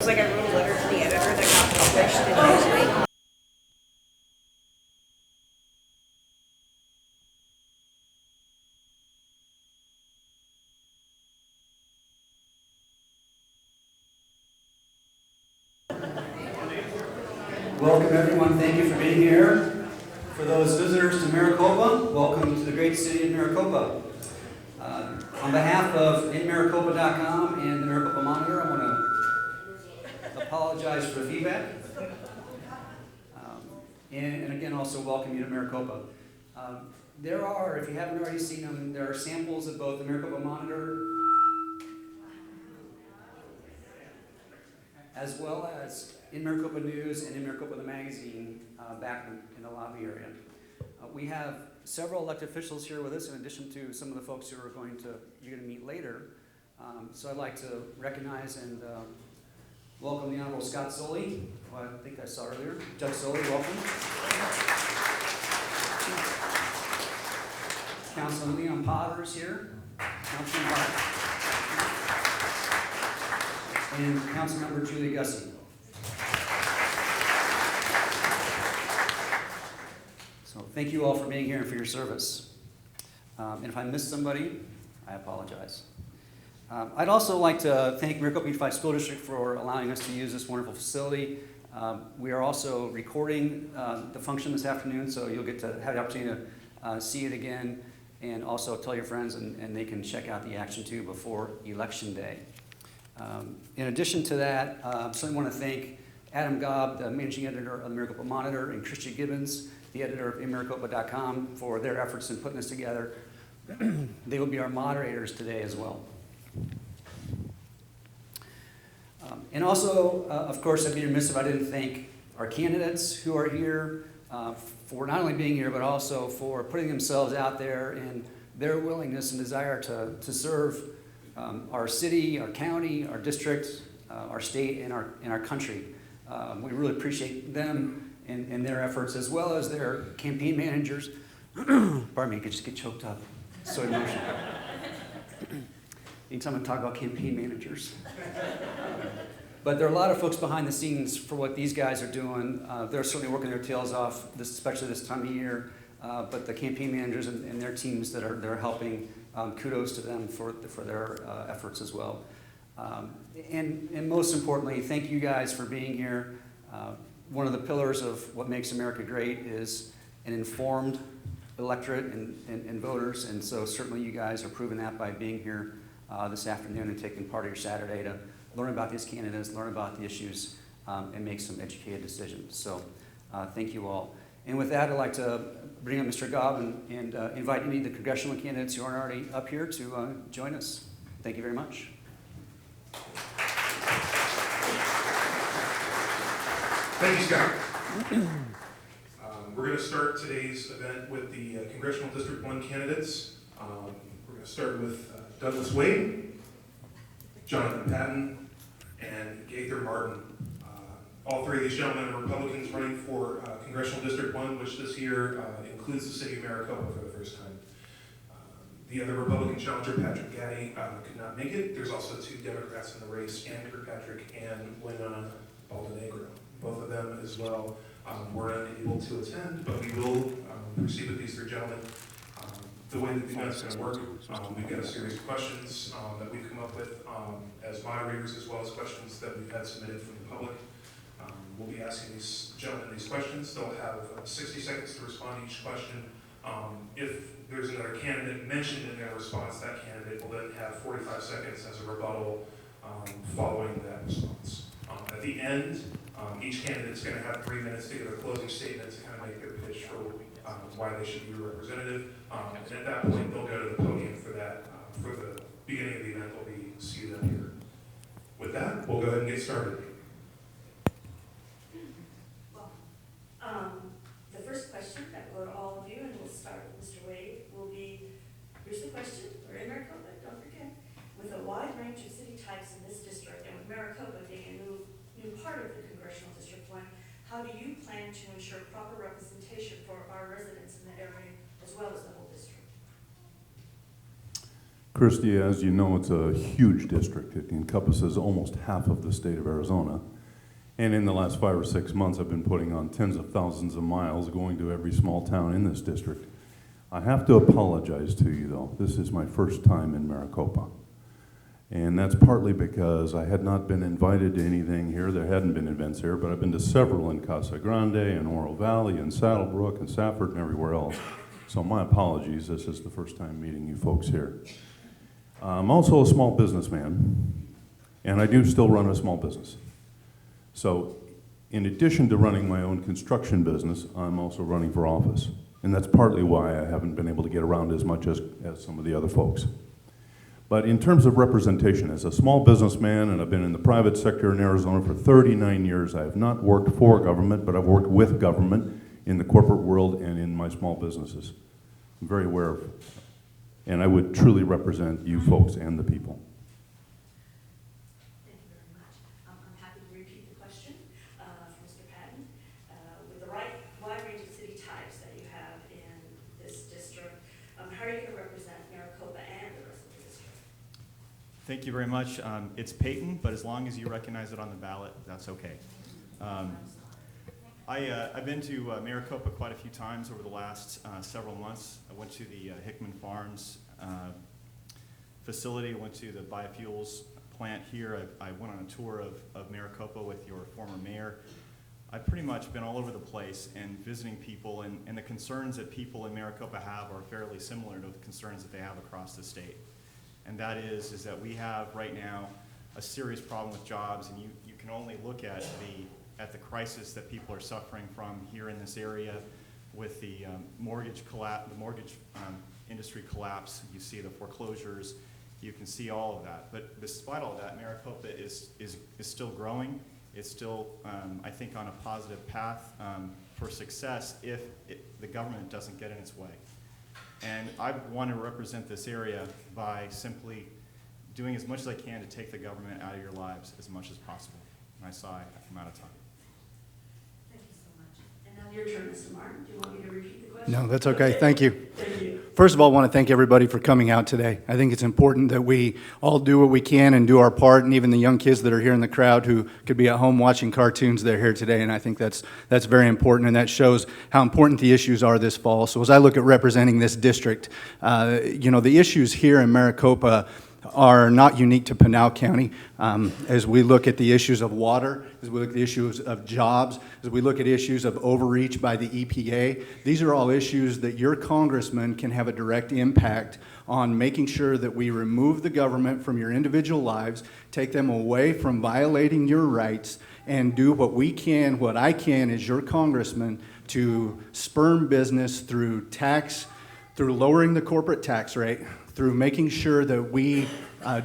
It's like I wrote a letter to the editor that got published in Newsweek. Welcome everyone, thank you for being here. For those visitors to Maricopa, welcome to the great city of Maricopa. On behalf of InMaricopa.com and the Maricopa Monitor, I want to apologize for the feedback. And again, also welcome you to Maricopa. There are, if you haven't already seen them, there are samples of both the Maricopa Monitor as well as in Maricopa News and in Maricopa the magazine back in the lobby area. We have several elected officials here with us in addition to some of the folks who are you're going to meet later. So I'd like to recognize and welcome the Honorable Scott Soley, who I think I saw earlier. Judge Soley, welcome. Councilman Leon Potter is here. Councilman Potter. And Councilmember Julie Gussie. So thank you all for being here and for your service. And if I missed somebody, I apologize. I'd also like to thank Maricopa Unified School District for allowing us to use this wonderful facility. We are also recording the function this afternoon, so you'll get to have the opportunity to see it again and also tell your friends and they can check out the action too before Election Day. In addition to that, I certainly want to thank Adam Gobb, the managing editor of the Maricopa Monitor, and Christian Gibbons, the editor of InMaricopa.com, for their efforts in putting this together. They will be our moderators today as well. And also, of course, I'd be remiss if I didn't thank our candidates who are here for not only being here, but also for putting themselves out there and their willingness and desire to serve our city, our county, our district, our state, and our country. We really appreciate them and their efforts, as well as their campaign managers. Pardon me, I could just get choked up. So emotional. Anytime I talk about campaign managers. But there are a lot of folks behind the scenes for what these guys are doing. They're certainly working their tails off, especially this time of year. But the campaign managers and their teams that are helping, kudos to them for their efforts as well. And most importantly, thank you guys for being here. One of the pillars of what makes America great is an informed electorate and voters, and so certainly you guys are proving that by being here this afternoon and taking part of your Saturday to learn about these candidates, learn about the issues, and make some educated decisions. So thank you all. And with that, I'd like to bring up Mr. Gobb and invite any of the congressional candidates who aren't already up here to join us. Thank you very much. Thank you, Scott. We're going to start today's event with the Congressional District 1 candidates. We're going to start with Douglas Wade, Jonathan Paton, and Gaither Martin. All three of these gentlemen are Republicans running for Congressional District 1, which this year includes the city of Maricopa for the first time. The other Republican challenger, Patrick Gaddy, could not make it. There's also two Democrats in the race, Ann Kirkpatrick and Winona Baldenegro. Both of them as well were unable to attend, but we will proceed with these three gentlemen. The way that the event's going to work, we've got a series of questions that we've come up with as moderators, as well as questions that we've had submitted from the public. We'll be asking these gentlemen these questions. They'll have 60 seconds to respond to each question. If there's another candidate mentioned in their response, that candidate will then have 45 seconds as a rebuttal following that response. At the end, each candidate is going to have 3 minutes to give a closing statement to kind of make their pitch for why they should be your representative. And at that point, they'll go to the podium for that. For the beginning of the event, we'll be seated up here. With that, we'll go ahead and get started. The first question that will go to all of you, and we'll start with Mr. Wade, will be, here's the question, we're in Maricopa, don't forget. With a wide range of city types in this district, and with Maricopa being a new part of the Congressional District 1, how do you plan to ensure proper representation for our residents in the area, as well as the whole district? Christie, as you know, it's a huge district. It encompasses almost half of the state of Arizona. And in the last 5 or 6 months, I've been putting on tens of thousands of miles going to every small town in this district. I have to apologize to you, though. This is my first time in Maricopa. And that's partly because I had not been invited to anything here. There hadn't been events here, but I've been to several in Casa Grande and Oro Valley and Saddlebrook and Safford and everywhere else. So my apologies. This is the first time meeting you folks here. I'm also a small businessman, and I do still run a small business. So in addition to running my own construction business, I'm also running for office. And that's partly why I haven't been able to get around as much as some of the other folks. But in terms of representation, as a small businessman, and I've been in the private sector in Arizona for 39 years, I have not worked for government, but I've worked with government in the corporate world and in my small businesses. I'm very aware of, and I would truly represent you folks and the people. Thank you very much. I'm happy to repeat the question for Mr. Paton. With the wide range of city types that you have in this district, how are you going to represent Maricopa and the rest of the district? Thank you very much. It's Paton, but as long as you recognize it on the ballot, that's okay. I've been to Maricopa quite a few times over the last several months. I went to the Hickman Farms facility. I went to the biofuels plant here. I went on a tour of Maricopa with your former mayor. I've pretty much been all over the place and visiting people, and the concerns that people in Maricopa have are fairly similar to the concerns that they have across the state. And that is that we have right now a serious problem with jobs, and you can only look at the crisis that people are suffering from here in this area with the mortgage industry collapse. You see the foreclosures, you can see all of that. But despite all that, Maricopa is still growing. It's still, I think, on a positive path for success if the government doesn't get in its way. And I want to represent this area by simply doing as much as I can to take the government out of your lives as much as possible. And I saw I'm out of time. Thank you so much. And now your turn, Mr. Martin. Do you want me to repeat the question? No, that's okay. Thank you. Thank you. First of all, I want to thank everybody for coming out today. I think it's important that we all do what we can and do our part, and even the young kids that are here in the crowd who could be at home watching cartoons, they're here today, and I think that's very important, and that shows how important the issues are this fall. So as I look at representing this district, the issues here in Maricopa are not unique to Pinal County. As we look at the issues of water, as we look at the issues of jobs, as we look at issues of overreach by the EPA, these are all issues that your congressman can have a direct impact on making sure that we remove the government from your individual lives, take them away from violating your rights, and do what we can, what I can as your congressman, to spur business through lowering the corporate tax rate, through making sure that we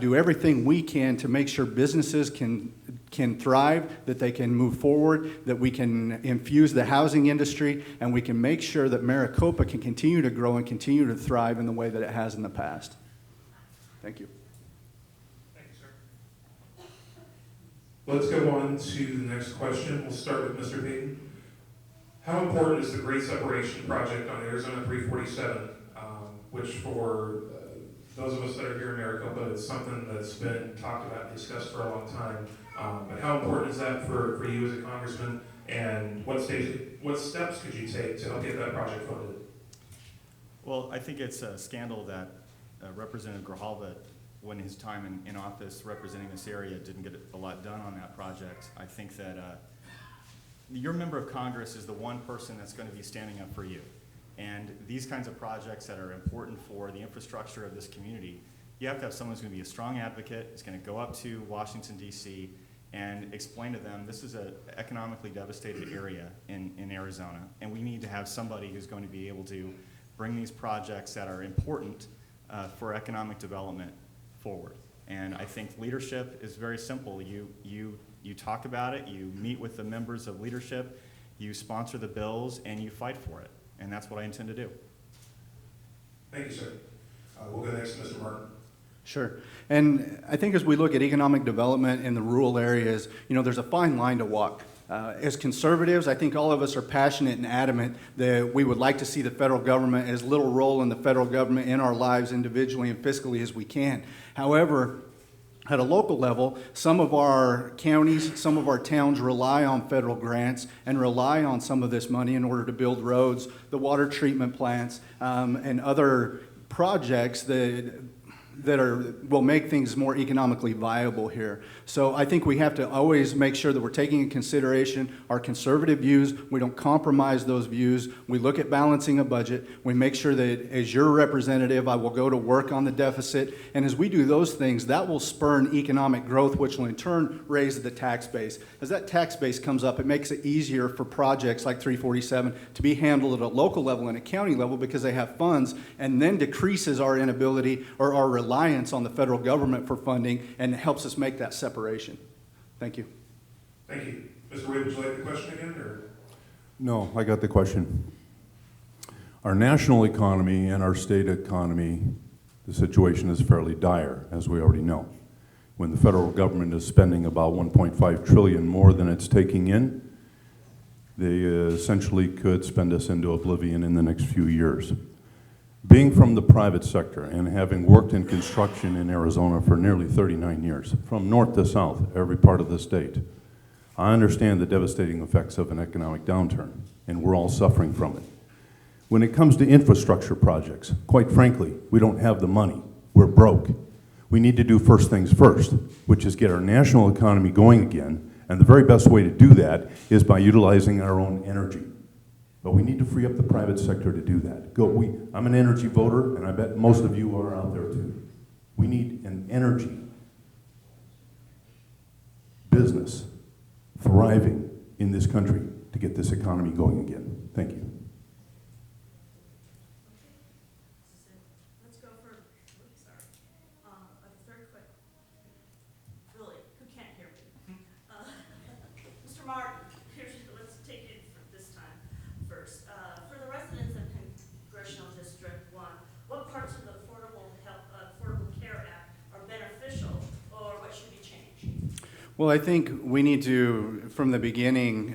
do everything we can to make sure businesses can thrive, that they can move forward, that we can infuse the housing industry, and we can make sure that Maricopa can continue to grow and continue to thrive in the way that it has in the past. Thank you. Thank you, sir. Let's go on to the next question. We'll start with Mr. Payton. How important is the Great Separation Project on Arizona 347, which for those of us that are here in Maricopa, it's something that's been talked about and discussed for a long time. But how important is that for you as a congressman, and what steps could you take to help get that project funded? Well, I think it's a scandal that Representative Grijalva, when his time in office representing this area, didn't get a lot done on that project. I think that your member of Congress is the one person that's going to be standing up for you. And these kinds of projects that are important for the infrastructure of this community, you have to have someone who's going to be a strong advocate, is going to go up to Washington, D.C., and explain to them this is an economically devastated area in Arizona, and we need to have somebody who's going to be able to bring these projects that are important for economic development forward. And I think leadership is very simple. You talk about it, you meet with the members of leadership, you sponsor the bills, and you fight for it. And that's what I intend to do. Thank you, sir. We'll go next to Mr. Martin. Sure. And I think as we look at economic development in the rural areas, there's a fine line to walk. As conservatives, I think all of us are passionate and adamant that we would like to see the federal government as little role in the federal government in our lives individually and fiscally as we can. However, at a local level, some of our counties, some of our towns rely on federal grants and rely on some of this money in order to build roads, the water treatment plants, and other projects that will make things more economically viable here. So I think we have to always make sure that we're taking into consideration our conservative views. We don't compromise those views. We look at balancing a budget. We make sure that as your representative, I will go to work on the deficit. And as we do those things, that will spur an economic growth, which will in turn raise the tax base. As that tax base comes up, it makes it easier for projects like 347 to be handled at a local level and a county level because they have funds, and then decreases our inability or our reliance on the federal government for funding and helps us make that separation. Thank you. Thank you. Mr. Wade, would you like the question again, or? No, I got the question. Our national economy and our state economy, the situation is fairly dire, as we already know. When the federal government is spending about 1.5 trillion more than it's taking in, they essentially could spend us into oblivion in the next few years. Being from the private sector and having worked in construction in Arizona for nearly 39 years, from north to south, every part of the state, I understand the devastating effects of an economic downturn, and we're all suffering from it. When it comes to infrastructure projects, quite frankly, we don't have the money. We're broke. We need to do first things first, which is get our national economy going again, and the very best way to do that is by utilizing our own energy. But we need to free up the private sector to do that. I'm an energy voter, and I bet most of you are out there too. We need an energy business thriving in this country to get this economy going again. Thank you. Let's go for, a third quick. Really, who can't hear me? Mr. Martin, let's take it for this time first. For the residents of Congressional District 1, what parts of the Affordable Care Act are beneficial, or what should be changed? Well, I think we need to, from the beginning,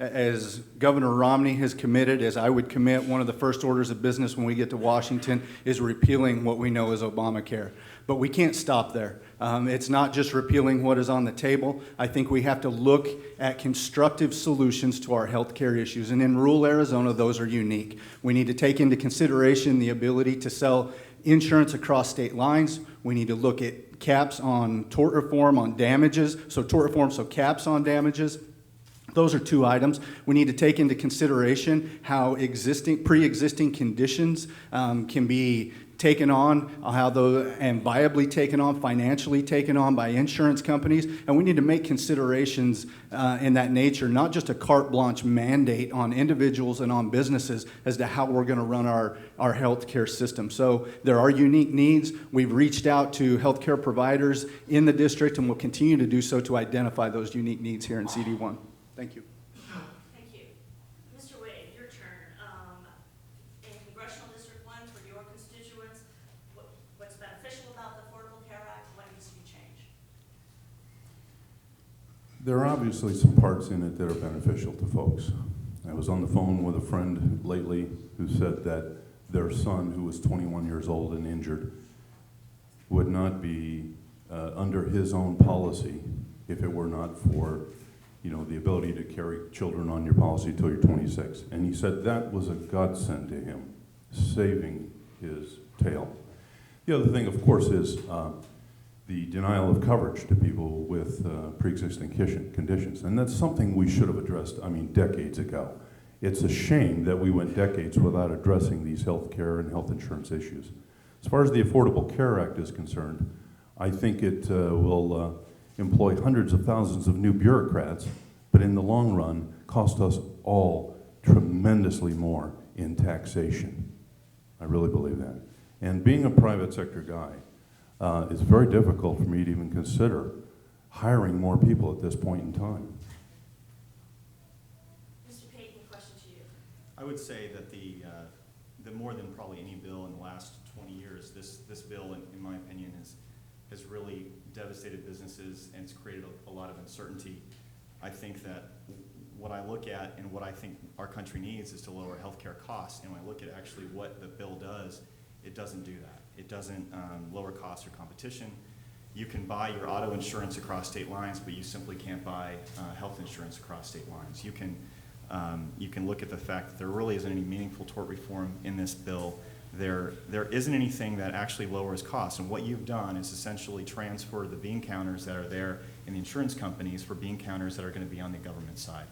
as Governor Romney has committed, as I would commit, one of the first orders of business when we get to Washington is repealing what we know as Obamacare. But we can't stop there. It's not just repealing what is on the table. I think we have to look at constructive solutions to our health care issues. And in rural Arizona, those are unique. We need to take into consideration the ability to sell insurance across state lines. We need to look at caps on tort reform on damages. So tort reform, so caps on damages. Those are two items. We need to take into consideration how pre-existing conditions can be taken on, and viably taken on, financially taken on by insurance companies. And we need to make considerations in that nature, not just a carte blanche mandate on individuals and on businesses as to how we're going to run our healthcare system. So there are unique needs. We've reached out to healthcare providers in the district and will continue to do so to identify those unique needs here in CD1. Thank you. Thank you. Mr. Wade, your turn. In Congressional District 1, for your constituents, what's beneficial about the Affordable Care Act? What needs to be changed? There are obviously some parts in it that are beneficial to folks. I was on the phone with a friend lately who said that their son, who was 21 years old and injured, would not be under his own policy if it were not for the ability to carry children on your policy until you're 26. And he said that was a godsend to him, saving his tail. The other thing, of course, is the denial of coverage to people with pre-existing conditions. And that's something we should have addressed, decades ago. It's a shame that we went decades without addressing these health care and health insurance issues. As far as the Affordable Care Act is concerned, I think it will employ hundreds of thousands of new bureaucrats, but in the long run, cost us all tremendously more in taxation. I really believe that. And being a private sector guy, it's very difficult for me to even consider hiring more people at this point in time. Mr. Paton, question to you. I would say that the more than probably any bill in the last 20 years, this bill, in my opinion, has really devastated businesses and it's created a lot of uncertainty I think that what I look at and what I think our country needs is to lower healthcare costs. And when I look at actually what the bill does, it doesn't do that. It doesn't lower costs or competition. You can buy your auto insurance across state lines, but you simply can't buy health insurance across state lines. You can look at the fact that there really isn't any meaningful tort reform in this bill. There isn't anything that actually lowers costs, and what you've done is essentially transfer the bean counters that are there in the insurance companies for bean counters that are going to be on the government side.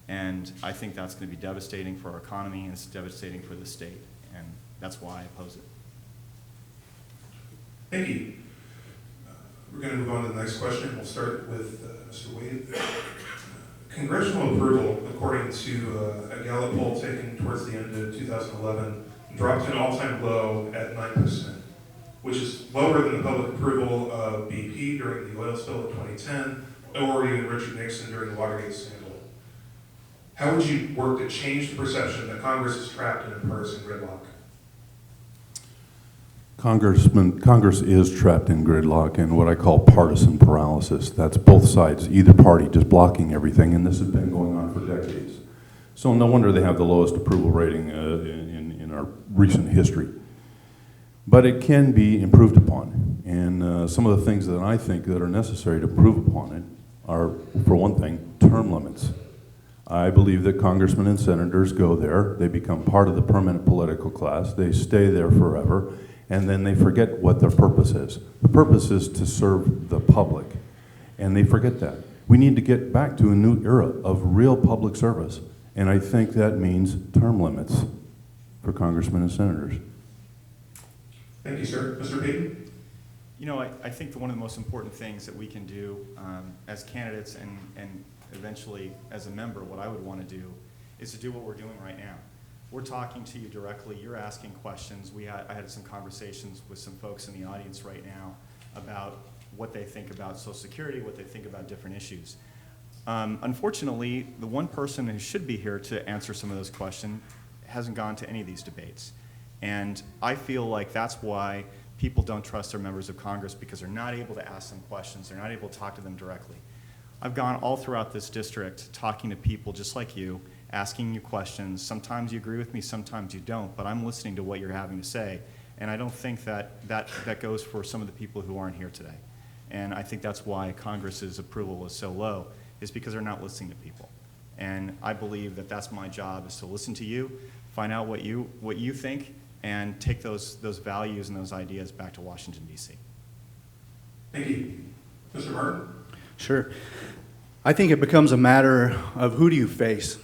And I think that's going to be devastating for our economy, and it's devastating for the state, and that's why I oppose it. Thank you. We're going to move on to the next question. We'll start with Mr. Wade. Congressional approval, according to a Gallup poll taken towards the end of 2011, dropped to an all-time low at 9%, which is lower than the public approval of BP during the oil spill of 2010, or even Richard Nixon during the Watergate scandal. How would you work to change the perception that Congress is trapped in a partisan gridlock? Congress is trapped in gridlock and what I call partisan paralysis. That's both sides, either party just blocking everything, and this has been going on for decades. So no wonder they have the lowest approval rating in our recent history. But it can be improved upon, and some of the things that I think that are necessary to improve upon it are, for one thing, term limits. I believe that congressmen and senators go there, they become part of the permanent political class, they stay there forever, and then they forget what their purpose is. The purpose is to serve the public, and they forget that. We need to get back to a new era of real public service, and I think that means term limits for congressmen and senators. Thank you, sir. Mr. Payton? You know, I think that one of the most important things that we can do as candidates and eventually as a member, what I would want to do is to do what we're doing right now. We're talking to you directly, you're asking questions. I had some conversations with some folks in the audience right now about what they think about Social Security, what they think about different issues. Unfortunately, the one person who should be here to answer some of those questions hasn't gone to any of these debates. And I feel like that's why people don't trust their members of Congress, because they're not able to ask them questions, they're not able to talk to them directly. I've gone all throughout this district talking to people just like you, asking you questions. Sometimes you agree with me, sometimes you don't, but I'm listening to what you're having to say. And I don't think that goes for some of the people who aren't here today. And I think that's why Congress's approval is so low, is because they're not listening to people. And I believe that that's my job, is to listen to you, find out what you think, and take those values and those ideas back to Washington, D.C. Thank you. Mr. Martin? Sure. I think it becomes a matter of who do you face?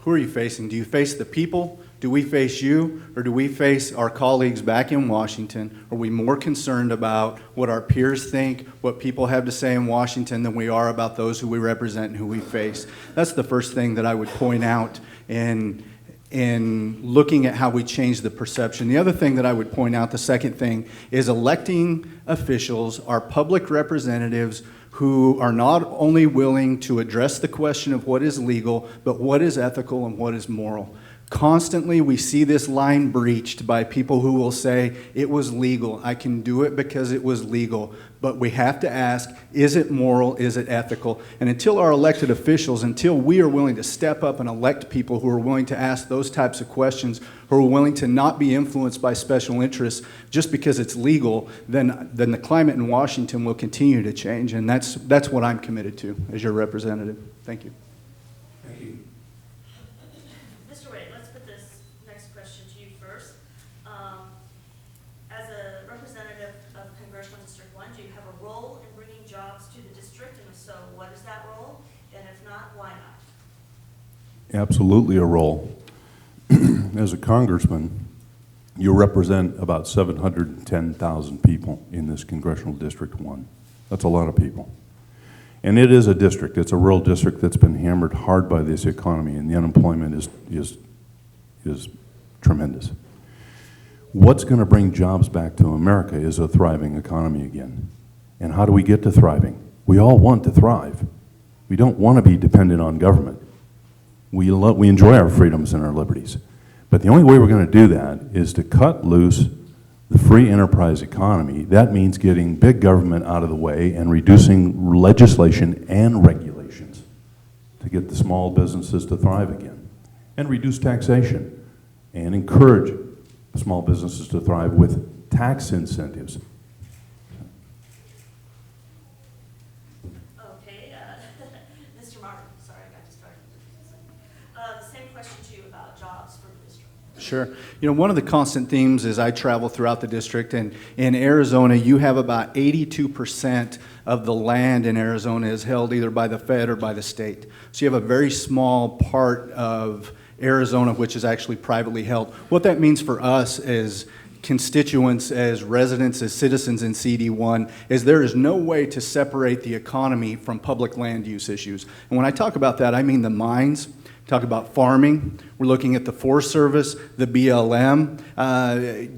Who are you facing? Do you face the people? Do we face you? Or do we face our colleagues back in Washington? Are we more concerned about what our peers think, what people have to say in Washington, than we are about those who we represent and who we face? That's the first thing that I would point out in looking at how we change the perception. The other thing that I would point out, the second thing, is electing officials, our public representatives, who are not only willing to address the question of what is legal, but what is ethical and what is moral. Constantly, we see this line breached by people who will say, it was legal, I can do it because it was legal. But we have to ask, is it moral, is it ethical? And until our elected officials, until we are willing to step up and elect people who are willing to ask those types of questions, who are willing to not be influenced by special interests just because it's legal, then the climate in Washington will continue to change. And that's what I'm committed to as your representative. Thank you. Thank you. Mr. Wade, let's put this next question to you first. As a representative of Congressional District 1, do you have a role in bringing jobs to the district? And if so, what is that role? And if not, why not? Absolutely a role. As a congressman, you represent about 710,000 people in this Congressional District 1. That's a lot of people. And it is a district. It's a rural district that's been hammered hard by this economy, and the unemployment is tremendous. What's going to bring jobs back to America is a thriving economy again. And how do we get to thriving? We all want to thrive. We don't want to be dependent on government. We enjoy our freedoms and our liberties. But the only way we're going to do that is to cut loose the free enterprise economy. That means getting big government out of the way and reducing legislation and regulations. get the small businesses to thrive again, and reduce taxation, and encourage small businesses to thrive with tax incentives. Okay, Mr. Martin, sorry, I got distracted. The same question to you about jobs for the district. Sure. You know, one of the constant themes as I travel throughout the district, and in Arizona, you have about 82% of the land in Arizona is held either by the Fed or by the state. So you have a very small part of Arizona which is actually privately held. What that means for us as constituents, as residents, as citizens in CD1, is there is no way to separate the economy from public land use issues. And when I talk about that, I mean the mines, talk about farming. We're looking at the Forest Service, the BLM,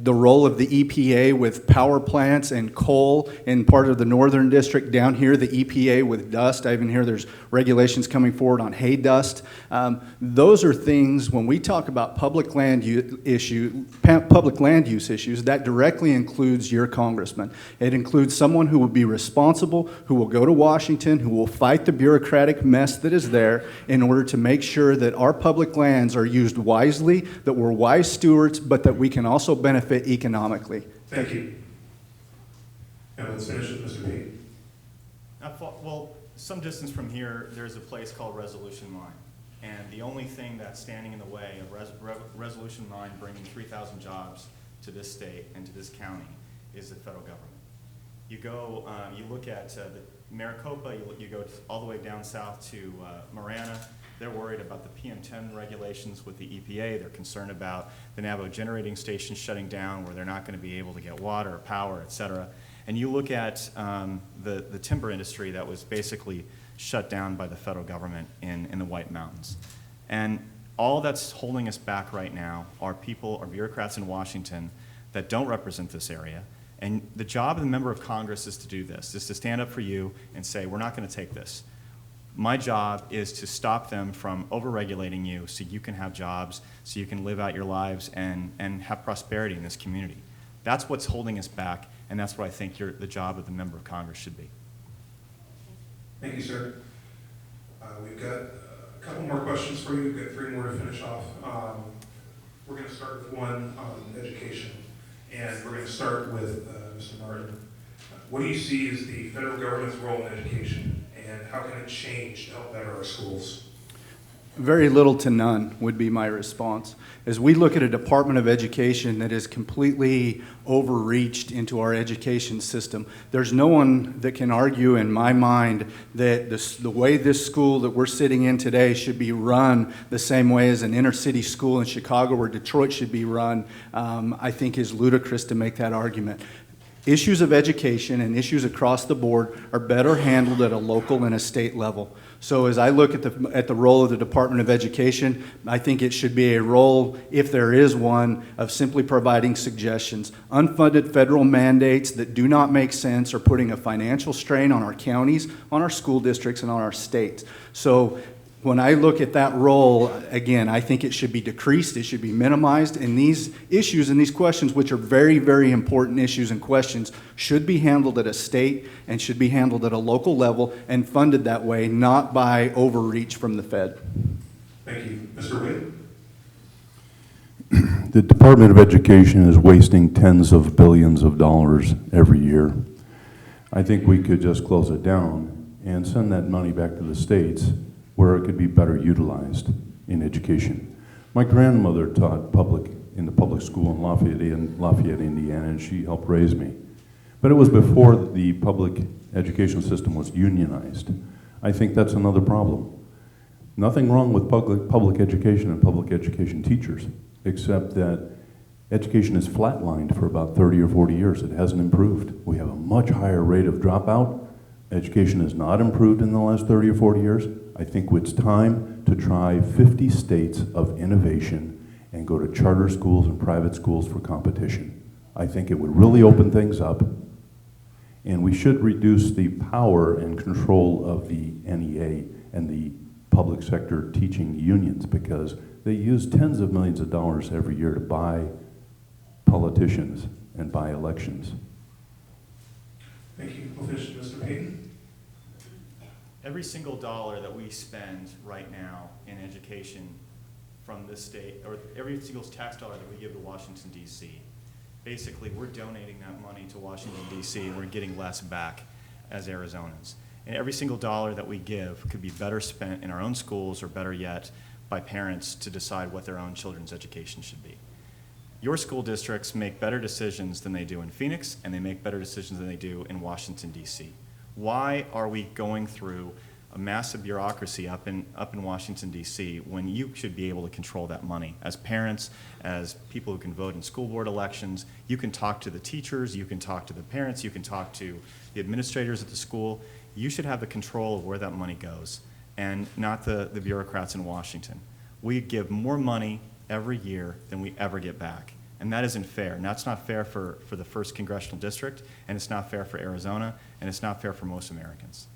the role of the EPA with power plants and coal in part of the northern district. Down here, the EPA with dust. I even hear there's regulations coming forward on hay dust. Those are things, when we talk about public land use issues, that directly includes your congressman. It includes someone who will be responsible, who will go to Washington, who will fight the bureaucratic mess that is there in order to make sure that our public lands are used wisely, that we're wise stewards, but that we can also benefit economically. Thank you. And let's finish with Mr. Payton. Well, some distance from here, there's a place called Resolution 9. And the only thing that's standing in the way of Resolution 9 bringing 3,000 jobs to this state and to this county is the federal government. You go, you look at the Maricopa, you go all the way down south to Marana. They're worried about the PM10 regulations with the EPA. They're concerned about the Navajo generating station shutting down where they're not going to be able to get water or power, et cetera. And you look at the timber industry that was basically shut down by the federal government in the White Mountains. And all that's holding us back right now are people or bureaucrats in Washington that don't represent this area. And the job of the member of Congress is to do this, is to stand up for you and say, we're not going to take this. My job is to stop them from overregulating you so you can have jobs, so you can live out your lives and have prosperity in this community. That's what's holding us back, and that's what I think the job of the member of Congress should be. Thank you, sir. We've got a couple more questions for you. We've got 3 more to finish off. We're going to start with one on education, and we're going to start with Mr. Martin. What do you see as the federal government's role in education, and how can it change to help better our schools? Very little to none would be my response. As we look at a Department of Education that is completely overreached into our education system, there's no one that can argue in my mind that the way this school that we're sitting in today should be run the same way as an inner city school in Chicago or Detroit should be run, I think is ludicrous to make that argument. Issues of education and issues across the board are better handled at a local and a state level. So as I look at the role of the Department of Education, I think it should be a role, if there is one, of simply providing suggestions. Unfunded federal mandates that do not make sense are putting a financial strain on our counties, on our school districts, and on our states. So when I look at that role, again, I think it should be decreased, it should be minimized, and these issues and these questions, which are very, very important issues and questions, should be handled at a state and should be handled at a local level and funded that way, not by overreach from the Fed. Thank you. Mr. Wade? The Department of Education is wasting tens of billions of dollars every year. I think we could just close it down and send that money back to the states where it could be better utilized in education. My grandmother taught in the public school in Lafayette, Indiana, and she helped raise me. But it was before the public education system was unionized. I think that's another problem. Nothing wrong with public education and public education teachers, except that education is flatlined for about 30 or 40 years. It hasn't improved. We have a much higher rate of dropout. Education has not improved in the last 30 or 40 years. I think it's time to try 50 states of innovation and go to charter schools and private schools for competition. I think it would really open things up, and we should reduce the power and control of the NEA and the public sector teaching unions, because they use tens of millions of dollars every year to buy politicians and buy elections. Thank you. We'll finish with Mr. Payton. Every single dollar that we spend right now in education from this state, or every single tax dollar that we give to Washington, D.C., basically we're donating that money to Washington, D.C., and we're getting less back as Arizonans. And every single dollar that we give could be better spent in our own schools, or better yet, by parents to decide what their own children's education should be. Your school districts make better decisions than they do in Phoenix, and they make better decisions than they do in Washington, D.C. Why are we going through a massive bureaucracy up in Washington, D.C., when you should be able to control that money? As parents, as people who can vote in school board elections, you can talk to the teachers, you can talk to the parents, you can talk to the administrators at the school. You should have the control of where that money goes, and not the bureaucrats in Washington. We give more money every year than we ever get back. And that isn't fair. And that's not fair for the 1st Congressional District, and it's not fair for Arizona, and it's not fair for most Americans.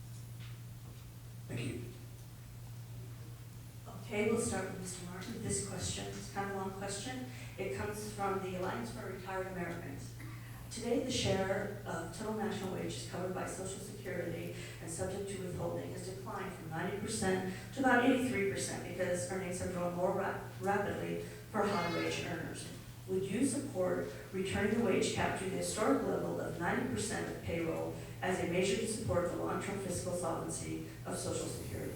Thank you. Okay, we'll start with Mr. Martin. This question is kind of a long question. It comes from the Alliance for Retired Americans. Today, the share of total national wages covered by Social Security and subject to withholding has declined from 90% to about 83% because earnings have grown more rapidly for high wage earners. Would you support returning the wage cap to the historic level of 90% of payroll as a measure to support the long-term fiscal solvency of Social Security?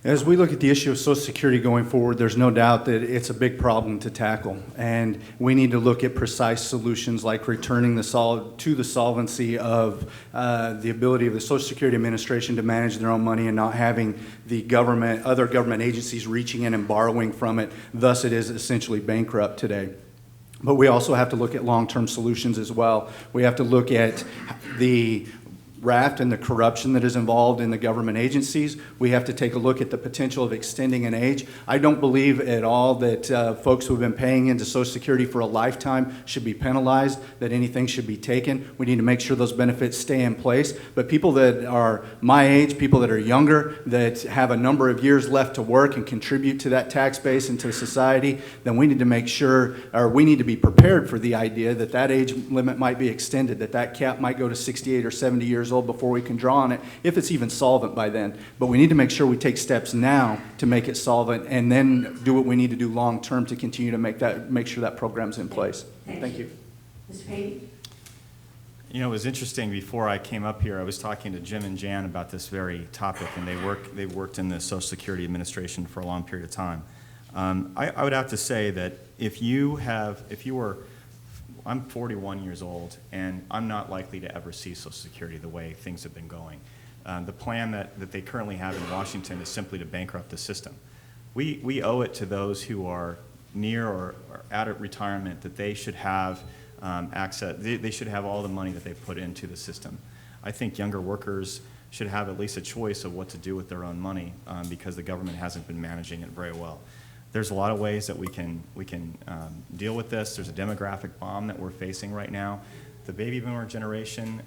As we look at the issue of Social Security going forward, there's no doubt that it's a big problem to tackle. And we need to look at precise solutions like returning the solvency of the ability of the Social Security Administration to manage their own money and not having the government, other government agencies reaching in and borrowing from it. Thus, it is essentially bankrupt today. But we also have to look at long-term solutions as well. We have to look at the graft and the corruption that is involved in the government agencies. We have to take a look at the potential of extending an age. I don't believe at all that folks who have been paying into Social Security for a lifetime should be penalized, that anything should be taken. We need to make sure those benefits stay in place. But people that are my age, people that are younger, that have a number of years left to work and contribute to that tax base and to society, then we need to make sure, or we need to be prepared for the idea that that age limit might be extended, that that cap might go to 68 or 70 years old before we can draw on it, if it's even solvent by then. But we need to make sure we take steps now to make it solvent, and then do what we need to do long term to continue to make sure that program's in place. Thank you. Mr. Payne? You know, it was interesting, before I came up here, I was talking to Jim and Jan about this very topic, and they've worked in the Social Security Administration for a long period of time. I would have to say that I'm 41 years old, and I'm not likely to ever see Social Security the way things have been going. The plan that they currently have in Washington is simply to bankrupt the system. We owe it to those who are near or at retirement that they should have access, they should have all the money that they put into the system. I think younger workers should have at least a choice of what to do with their own money because the government hasn't been managing it very well. There's a lot of ways that we can deal with this. There's a demographic bomb that we're facing right now. The baby boomer generation,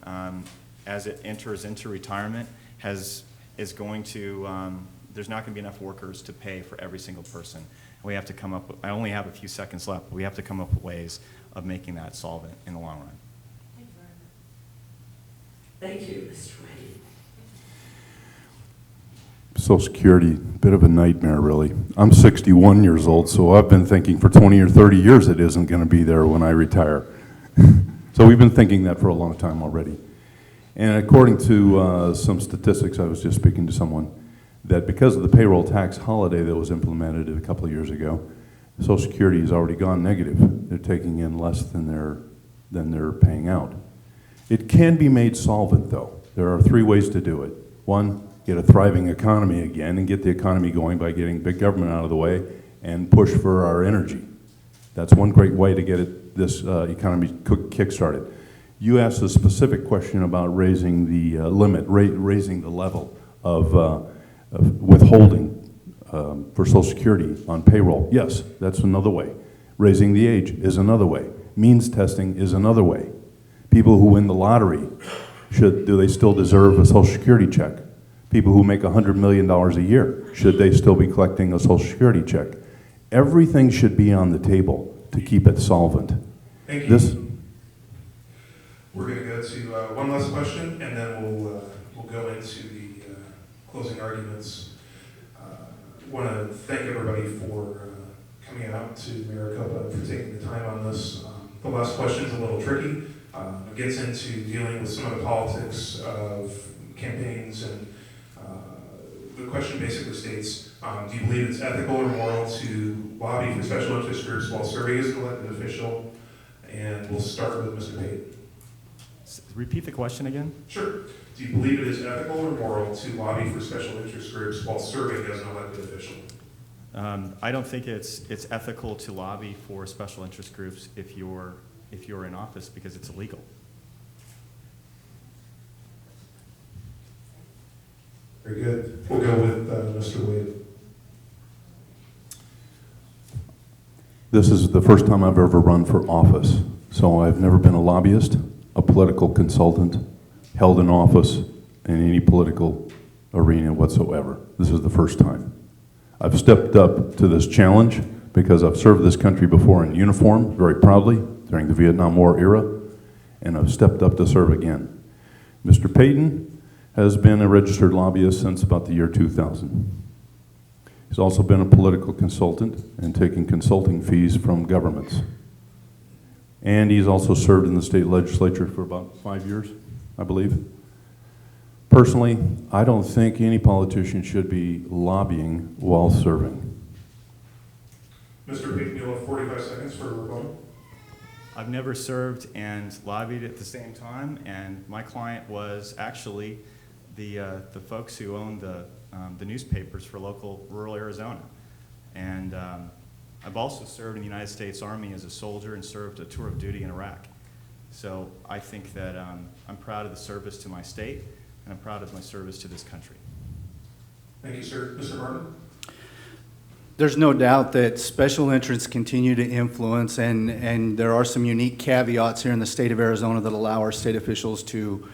as it enters into retirement, there's not going to be enough workers to pay for every single person. We have to come up with, I only have a few seconds left, but we have to come up with ways of making that solvent in the long run. Thank you, Mr. Wade. Social Security, bit of a nightmare, really. I'm 61 years old, so I've been thinking for 20 or 30 years it isn't going to be there when I retire. So we've been thinking that for a long time already. And according to some statistics, I was just speaking to someone, that because of the payroll tax holiday that was implemented a couple of years ago, Social Security has already gone negative. They're taking in less than they're paying out. It can be made solvent, though. There are 3 ways to do it. 1, get a thriving economy again and get the economy going by getting big government out of the way and push for our energy. That's one great way to get this economy kick-started. You asked a specific question about raising the limit, raising the level of withholding for Social Security on payroll. Yes, that's another way. Raising the age is another way. Means testing is another way. People who win the lottery, do they still deserve a Social Security check? People who make $100 million a year, should they still be collecting a Social Security check? Everything should be on the table to keep it solvent. Thank you. We're going to go to one last question, and then we'll we'll go into the closing arguments. Want to thank everybody for coming out to Maricopa and for taking the time on this. The last question's a little tricky. It gets into dealing with some of the politics of campaigns, and the question basically states, do you believe it's ethical or moral to lobby for special interest groups while serving as an elected official? And we'll start with Mr. Payton. Repeat the question again? Sure. Do you believe it is ethical or moral to lobby for special interest groups while serving as an elected official? I don't think it's ethical to lobby for special interest groups if you're in office, because it's illegal. Very good. We'll go with Mr. Wade. This is the first time I've ever run for office, so I've never been a lobbyist, a political consultant, held an office in any political arena whatsoever. This is the first time. I've stepped up to this challenge because I've served this country before in uniform, very proudly, during the Vietnam War era, and I've stepped up to serve again. Mr. Payton has been a registered lobbyist since about the year 2000. He's also been a political consultant and taking consulting fees from governments. And he's also served in the state legislature for about 5 years, I believe. Personally, I don't think any politician should be lobbying while serving. Mr. Payton, you'll have 45 seconds for a rebuttal. I've never served and lobbied at the same time, and my client was actually the folks who own the newspapers for local rural Arizona. And I've also served in the United States Army as a soldier and served a tour of duty in Iraq. So I think that I'm proud of the service to my state, and I'm proud of my service to this country. Thank you, sir. Mr. Martin? There's no doubt that special interests continue to influence, and there are some unique caveats here in the state of Arizona that allow our state officials to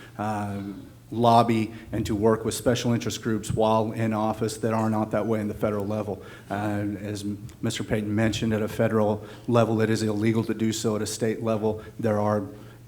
lobby and to work with special interest groups while in office that are not that way in the federal level. As Mr. Payton mentioned, at a federal level it is illegal to do so. At a state level there are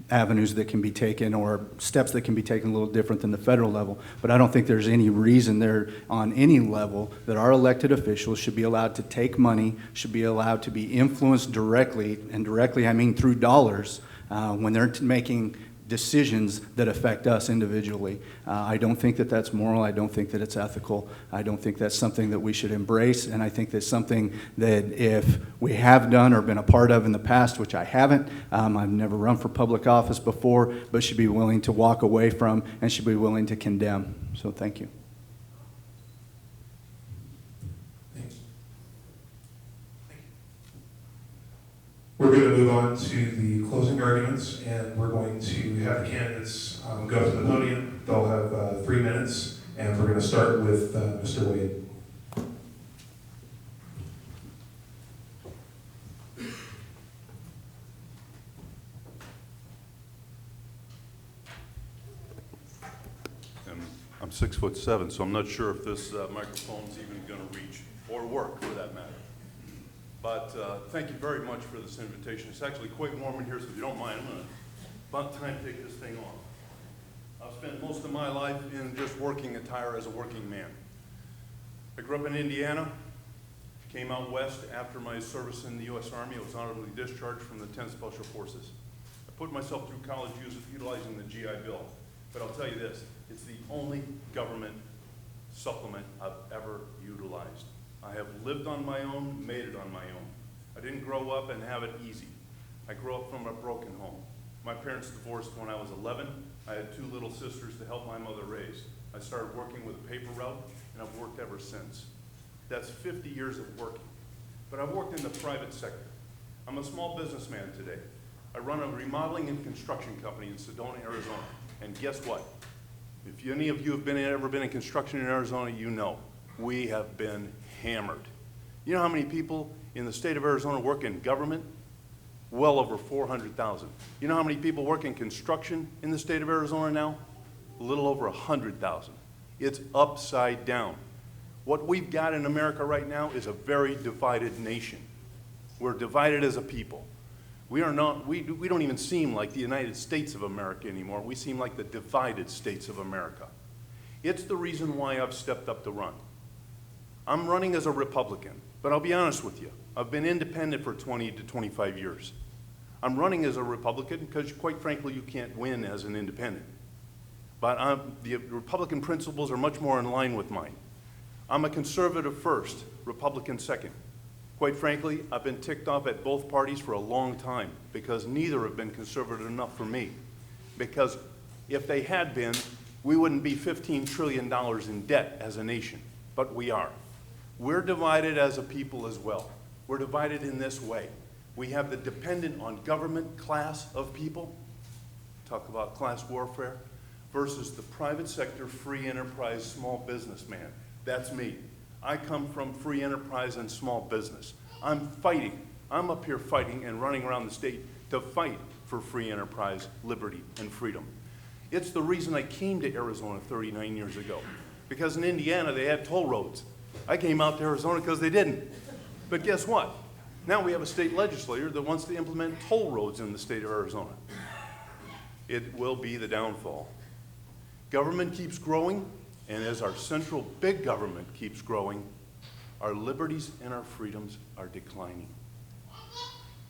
avenues that can be taken or steps that can be taken a little different than the federal level. But I don't think there's any reason there on any level that our elected officials should be allowed to take money, should be allowed to be influenced directly, and directly I mean through dollars, when they're making decisions that affect us individually. I don't think that that's moral. I don't think that it's ethical. I don't think that's something that we should embrace, and I think that's something that if we have done or been a part of in the past, which I haven't, I've never run for public office before, but should be willing to walk away from and should be willing to condemn. So thank you. We're going to move on to the closing arguments, and we're going to have the candidates go to the podium. They'll have 3 minutes, and we're going to start with Mr. Wade. I'm 6'7", so I'm not sure if this microphone's even going to reach or work for that matter. But thank you very much for this invitation. It's actually quite warm in here, so if you don't mind, I'm going to about time to take this thing off. I've spent most of my life in just working attire as a working man. I grew up in Indiana, came out west after my service in the U.S. Army. I was honorably discharged from the 10th Special Forces. I put myself through college utilizing the GI Bill. But I'll tell you this, it's the only government supplement I've ever utilized. I have lived on my own, made it on my own. I didn't grow up and have it easy. I grew up from a broken home. My parents divorced when I was 11. I had 2 little sisters to help my mother raise. I started working with a paper route, and I've worked ever since. That's 50 years of working. But I've worked in the private sector. I'm a small businessman today. I run a remodeling and construction company in Sedona, Arizona. And guess what? If any of you have ever been in construction in Arizona, you know we have been hammered. You know how many people in the state of Arizona work in government? Well over 400,000. You know how many people work in construction in the state of Arizona now? A little over 100,000. It's upside down. What we've got in America right now is a very divided nation. We're divided as a people. We don't even seem like the United States of America anymore. We seem like the divided states of America. It's the reason why I've stepped up to run. I'm running as a Republican, but I'll be honest with you. I've been independent for 20 to 25 years. I'm running as a Republican because, quite frankly, you can't win as an independent. But the Republican principles are much more in line with mine. I'm a conservative first, Republican second. Quite frankly, I've been ticked off at both parties for a long time because neither have been conservative enough for me. Because if they had been, we wouldn't be $15 trillion in debt as a nation, but we are. We're divided as a people as well. We're divided in this way. We have the dependent on government class of people, talk about class warfare, versus the private sector, free enterprise, small businessman. That's me. I come from free enterprise and small business. I'm fighting. I'm up here fighting and running around the state to fight for free enterprise, liberty, and freedom. It's the reason I came to Arizona 39 years ago. Because in Indiana, they had toll roads. I came out to Arizona because they didn't. But guess what? Now we have a state legislator that wants to implement toll roads in the state of Arizona. It will be the downfall. Government keeps growing, and as our central big government keeps growing, our liberties and our freedoms are declining.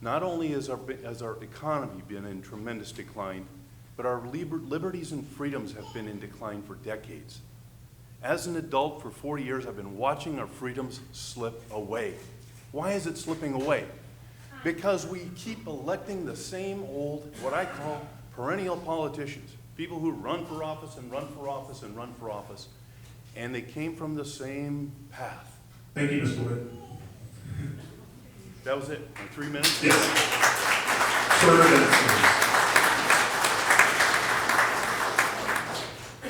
Not only has our economy been in tremendous decline, but our liberties and freedoms have been in decline for decades. As an adult for 40 years, I've been watching our freedoms slip away. Why is it slipping away? Because we keep electing the same old, what I call perennial politicians, people who run for office and run for office and run for office, and they came from the same path. Thank you, Mr. Wood. That was it. My 3 minutes? Yes. Sir,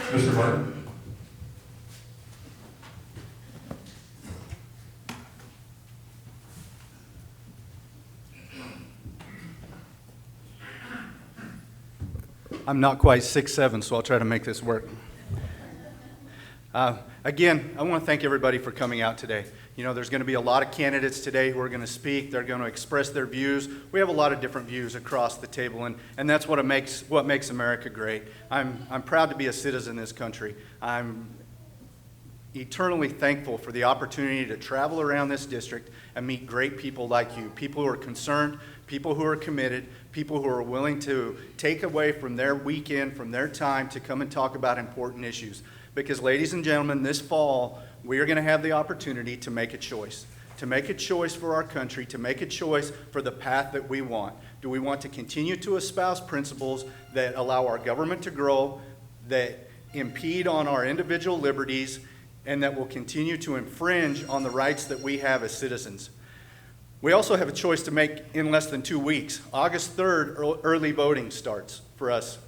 Mr. Martin. I'm not quite 6'7", so I'll try to make this work. Again, I want to thank everybody for coming out today. You know, there's going to be a lot of candidates today who are going to speak. They're going to express their views. We have a lot of different views across the table, and that's what makes America great. I'm proud to be a citizen in this country. I'm eternally thankful for the opportunity to travel around this district and meet great people like you, people who are concerned, people who are committed, people who are willing to take away from their weekend, from their time to come and talk about important issues. Because, ladies and gentlemen, this fall, we are going to have the opportunity to make a choice for our country, to make a choice for the path that we want. Do we want to continue to espouse principles that allow our government to grow, that impede on our individual liberties, and that will continue to infringe on the rights that we have as citizens? We also have a choice to make in less than 2 weeks. August 3rd, early voting starts for us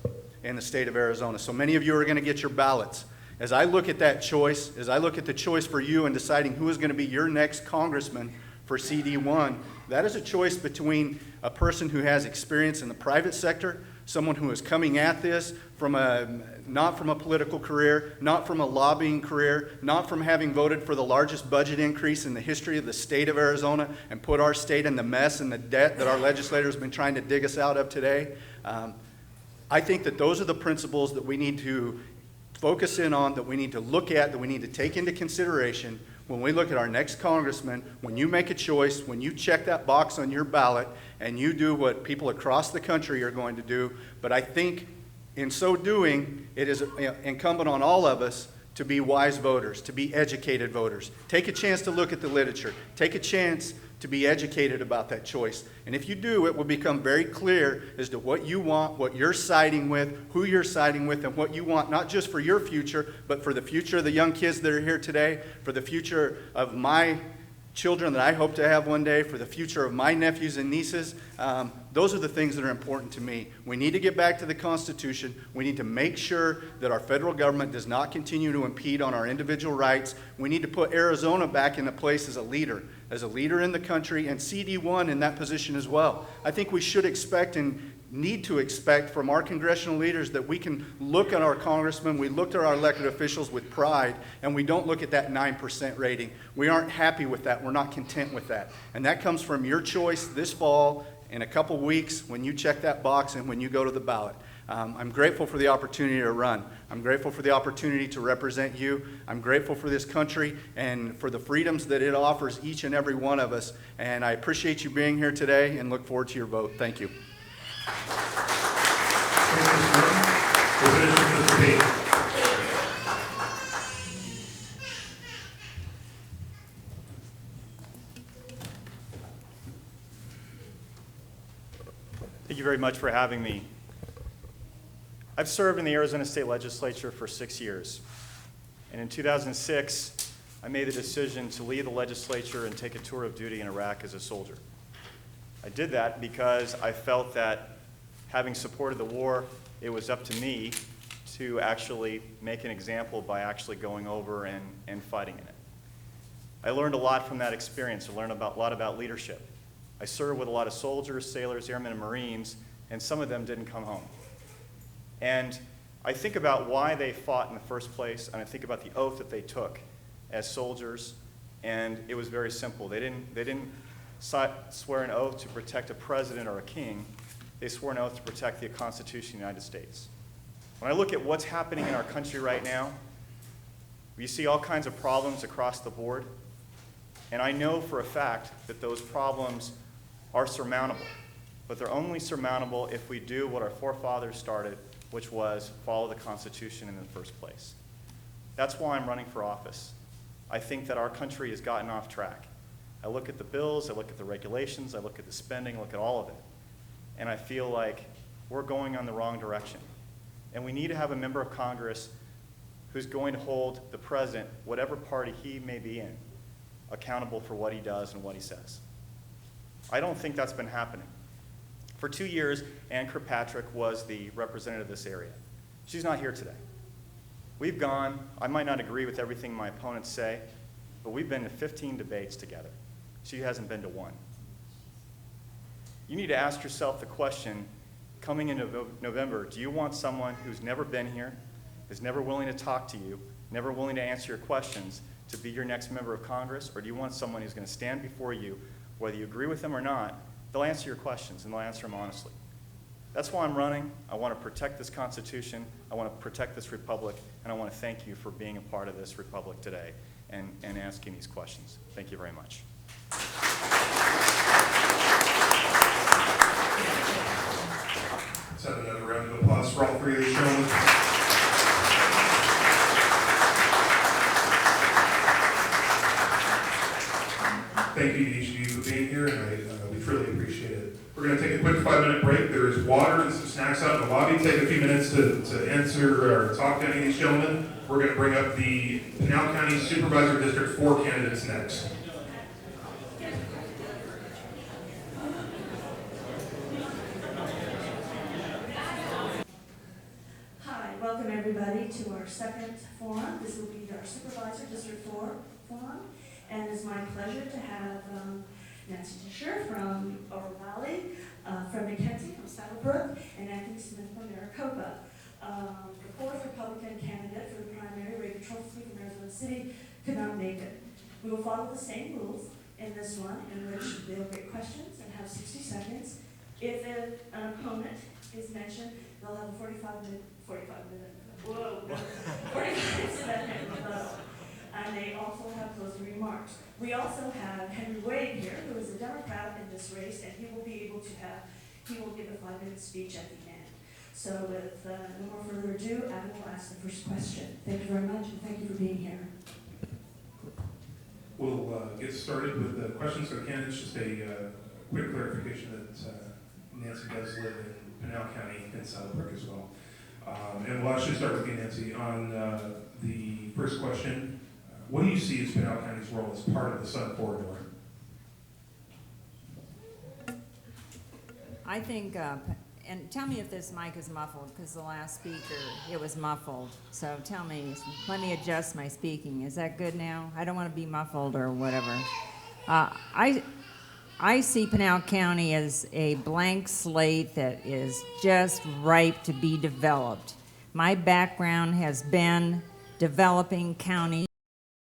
in the state of Arizona. So many of you are going to get your ballots. As I look at that choice, as I look at the choice for you in deciding who is going to be your next congressman for CD1, that is a choice between a person who has experience in the private sector, someone who is coming at this not from a political career, not from a lobbying career, not from having voted for the largest budget increase in the history of the state of Arizona and put our state in the mess and the debt that our legislators have been trying to dig us out of today. I think that those are the principles that we need to focus in on, that we need to look at, that we need to take into consideration when we look at our next congressman. When you make a choice, when you check that box on your ballot and you do what people across the country are going to do. But I think in so doing, it is incumbent on all of us to be wise voters, to be educated voters. Take a chance to look at the literature. Take a chance to be educated about that choice. And if you do, it will become very clear as to what you want, what you're siding with, who you're siding with, and what you want, not just for your future, but for the future of the young kids that are here today, for the future of my children that I hope to have one day, for the future of my nephews and nieces. Those are the things that are important to me. We need to get back to the Constitution. We need to make sure that our federal government does not continue to impede on our individual rights. We need to put Arizona back in a place as a leader in the country, and CD1 in that position as well. I think we should expect and need to expect from our congressional leaders that we can look at our congressmen, we look at our elected officials with pride, and we don't look at that 9% rating. We aren't happy with that. We're not content with that. And that comes from your choice this fall in a couple weeks when you check that box and when you go to the ballot. I'm grateful for the opportunity to run. I'm grateful for the opportunity to represent you. I'm grateful for this country and for the freedoms that it offers each and every one of us. And I appreciate you being here today and look forward to your vote. Thank you. We'll finish with Mr. Payton. Thank you very much for having me. I've served in the Arizona State Legislature for 6 years. And in 2006, I made the decision to leave the legislature and take a tour of duty in Iraq as a soldier. I did that because I felt that having supported the war, it was up to me to actually make an example by actually going over and fighting in it. I learned a lot from that experience. I learned a lot about leadership. I served with a lot of soldiers, sailors, airmen, and Marines, and some of them didn't come home. And I think about why they fought in the first place, and I think about the oath that they took as soldiers, and it was very simple. They didn't swear an oath to protect a president or a king. They swore an oath to protect the Constitution of the United States. When I look at what's happening in our country right now, we see all kinds of problems across the board, and I know for a fact that those problems are surmountable, but they're only surmountable if we do what our forefathers started, which was follow the Constitution in the first place. That's why I'm running for office. I think that our country has gotten off track. I look at the bills, I look at the regulations, I look at the spending, I look at all of it, and I feel like we're going on the wrong direction. And we need to have a member of Congress who's going to hold the president, whatever party he may be in, accountable for what he does and what he says. I don't think that's been happening. For 2 years, Ann Kirkpatrick was the representative of this area. She's not here today. We've gone, I might not agree with everything my opponents say, but we've been to 15 debates together. She hasn't been to one. You need to ask yourself the question, coming into November, do you want someone who's never been here, is never willing to talk to you, never willing to answer your questions, to be your next member of Congress, or do you want someone who's going to stand before you, whether you agree with them or not, they'll answer your questions and they'll answer them honestly. That's why I'm running. I want to protect this Constitution, I want to protect this republic, and I want to thank you for being a part of this republic today and asking these questions. Thank you very much. Let's have another round of applause for all three of these gentlemen. Thank you to each of you for being here, and we truly appreciate it. We're going to take a quick 5-minute break. There is water and some snacks out in the lobby. Take a few minutes to answer or talk to any of these gentlemen. We're going to bring up the Pinal County Supervisor District 4 candidates next. Hi, welcome everybody to our second forum. This will be our Supervisor District 4 forum. And it's my pleasure to have Nancy Disher from Oro Valley, Fred McKenzie from Saddlebrook, and Anthony Smith from Maricopa. The fourth Republican candidate for the primary, Ray Petrofsky from Arizona City, could not make it. We will follow the same rules in this one, in which they'll get questions and have 60 seconds. If an opponent is mentioned, they'll have a 45-second rebuttal. And they also have closing remarks. We also have Henry Wade here, who is a Democrat in this race, and he will give a 5-minute speech at the end. So with no more further ado, Adam will ask the first question. Thank you very much, and thank you for being here. We'll get started with the questions for the candidates. Just a quick clarification that Nancy does live in Pinal County in Saddlebrook as well. And we'll actually start with you, Nancy, on the first question. What do you see as Pinal County's role as part of the Sun Corridor? I think, and tell me if this mic is muffled, because the last speaker, it was muffled. So tell me, let me adjust my speaking. Is that good now? I don't want to be muffled or whatever. I see Pinal County as a blank slate that is just ripe to be developed. My background has been developing counties